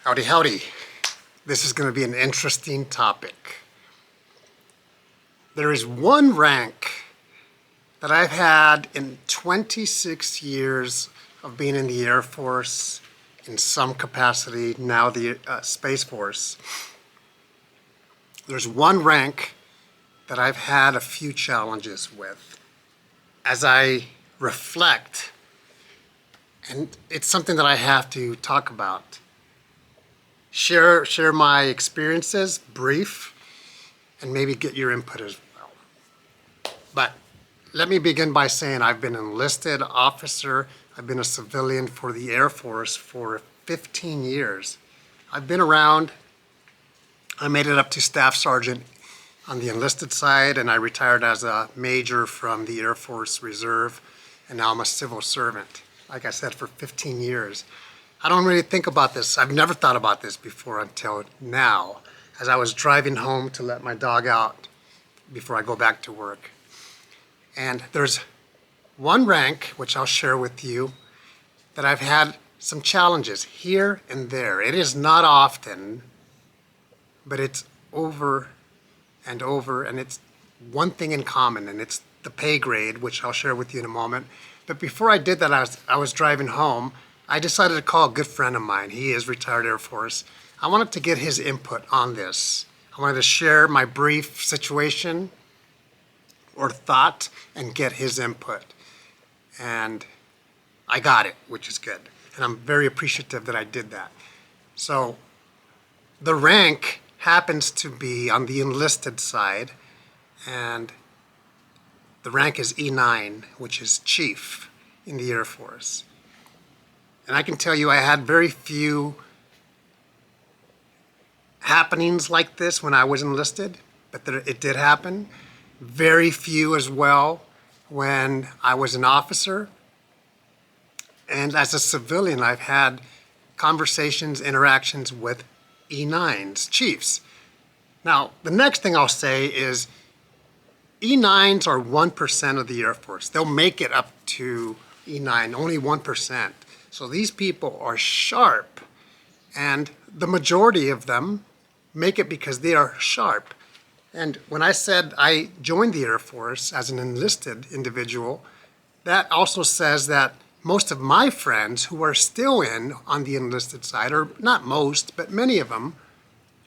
Howdy, howdy. This is going to be an interesting topic. There is one rank that I've had in 26 years of being in the Air Force in some capacity, now the Space Force. There's one rank that I've had a few challenges with. As I reflect, and it's something that I have to talk about, share my experiences, brief, and maybe get your input as well. But let me begin by saying I've been an enlisted officer. I've been a civilian for the Air Force for 15 years. I've been around. I made it up to Staff Sergeant on the enlisted side, and I retired as a major from the Air Force Reserve, and now I'm a civil servant, like I said, for 15 years. I don't really think about this. I've never thought about this before until now, as I was driving home to let my dog out before I go back to work. And there's one rank, which I'll share with you, that I've had some challenges here and there. It is not often, but it's over and over, and it's one thing in common, and it's the pay grade, which I'll share with you in a moment. But before I did that, I was driving home. I decided to call a good friend of mine. He is retired Air Force. I wanted to get his input on this. I wanted to share my brief situation or thought and get his input. And I got it, which is good. And I'm very appreciative that I did that. So the rank happens to be on the enlisted side, and the rank is E9, which is Chief in the Air Force. And I can tell you I had very few happenings like this when I was enlisted, but it did happen. Very few as well when I was an officer. And as a civilian, I've had conversations, interactions with E9s, chiefs. Now, the next thing I'll say is E9s are 1% of the Air Force. They'll make it up to E9, only 1%. So these people are sharp, and the majority of them make it because they are sharp. And when I said I joined the Air Force as an enlisted individual, that also says that most of my friends who are still in on the enlisted side, or not most, but many of them,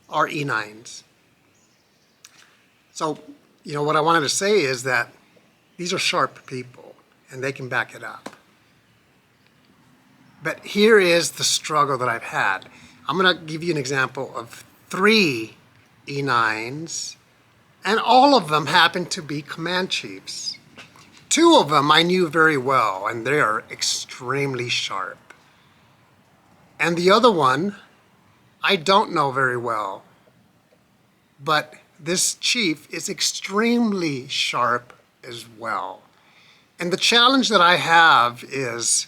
are E9s. So, what I wanted to say is that these are sharp people, and they can back it up. But here is the struggle that I've had. I'm going to give you an example of 3 E9s, and all of them happen to be command chiefs. 2 of them I knew very well, and they are extremely sharp. And the other one, I don't know very well, but this chief is extremely sharp as well. And the challenge that I have is,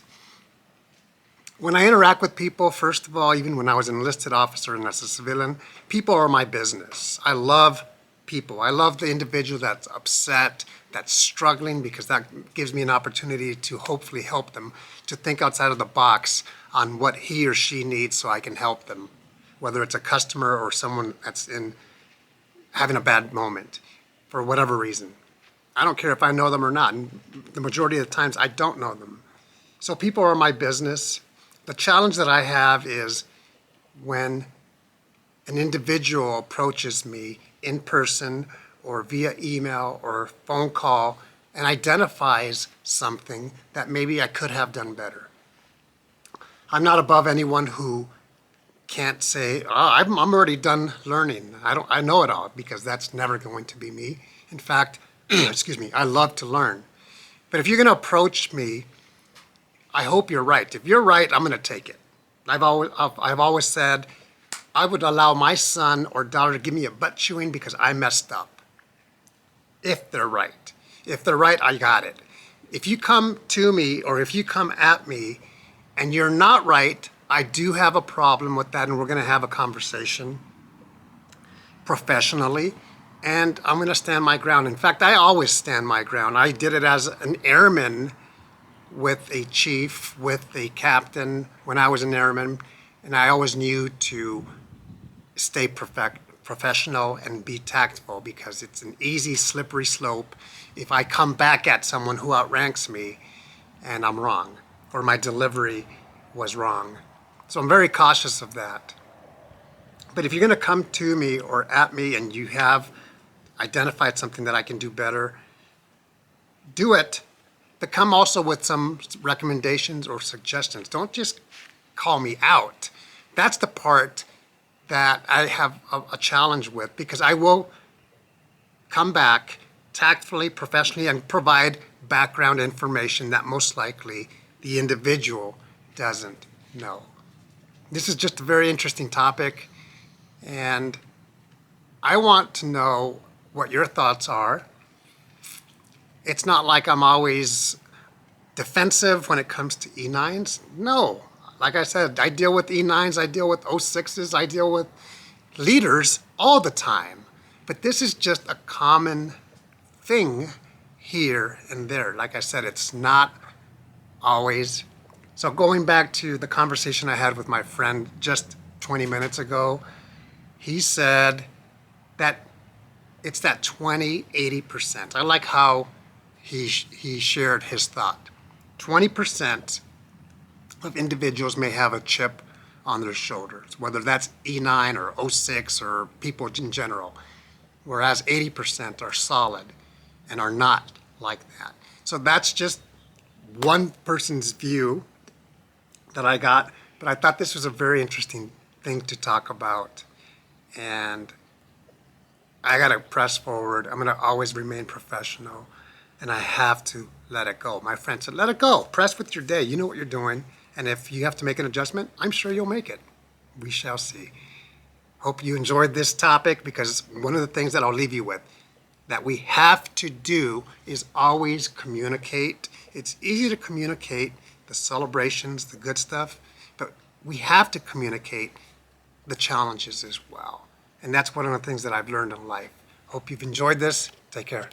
when I interact with people, first of all, even when I was an enlisted officer and as a civilian, people are my business. I love people. I love the individual that's upset, that's struggling, because that gives me an opportunity to hopefully help them to think outside of the box on what he or she needs so I can help them, whether it's a customer or someone that's having a bad moment for whatever reason. I don't care if I know them or not. And the majority of the times I don't know them. So people are my business. The challenge that I have is when an individual approaches me in person or via email or phone call and identifies something that maybe I could have done better. I'm not above anyone who can't say, I'm already done learning. I know it all, because that's never going to be me. In fact, excuse me, I love to learn. But if you're going to approach me, I hope you're right. If you're right, I'm going to take it. I've always said I would allow my son or daughter to give me a butt chewing because I messed up. If they're right. If they're right, I got it. If you come to me or if you come at me and you're not right, I do have a problem with that, and we're going to have a conversation professionally, and I'm going to stand my ground. In fact, I always stand my ground. I did it as an airman with a chief, with a captain when I was an airman, And I always knew to stay professional and be tactful, because it's an easy, slippery slope if I come back at someone who outranks me and I'm wrong, or my delivery was wrong. So I'm very cautious of that. But if you're going to come to me or at me and you have identified something that I can do better, do it, but come also with some recommendations or suggestions. Don't just call me out. That's the part that I have a challenge with, because I will come back tactfully, professionally, and provide background information that most likely the individual doesn't know. This is just a very interesting topic, and I want to know what your thoughts are. It's not like I'm always defensive when it comes to E9s. No. Like I said, I deal with E9s, I deal with 06s, I deal with leaders all the time. But this is just a common thing here and there. Like I said, it's not always. So going back to the conversation I had with my friend just 20 minutes ago, he said that it's that 20-80%. I like how he shared his thought. 20% of individuals may have a chip on their shoulders, whether that's E9 or 06 or people in general, whereas 80% are solid and are not like that. So that's just one person's view that I got, but I thought this was a very interesting thing to talk about. And I got to press forward. I'm going to always remain professional, and I have to let it go. My friend said, let it go. Press with your day. You know what you're doing. And if you have to make an adjustment, I'm sure you'll make it. We shall see. Hope you enjoyed this topic, because one of the things that I'll leave you with that we have to do is always communicate. It's easy to communicate the celebrations, the good stuff, but we have to communicate the challenges as well. And that's one of the things that I've learned in life. Hope you've enjoyed this. Take care.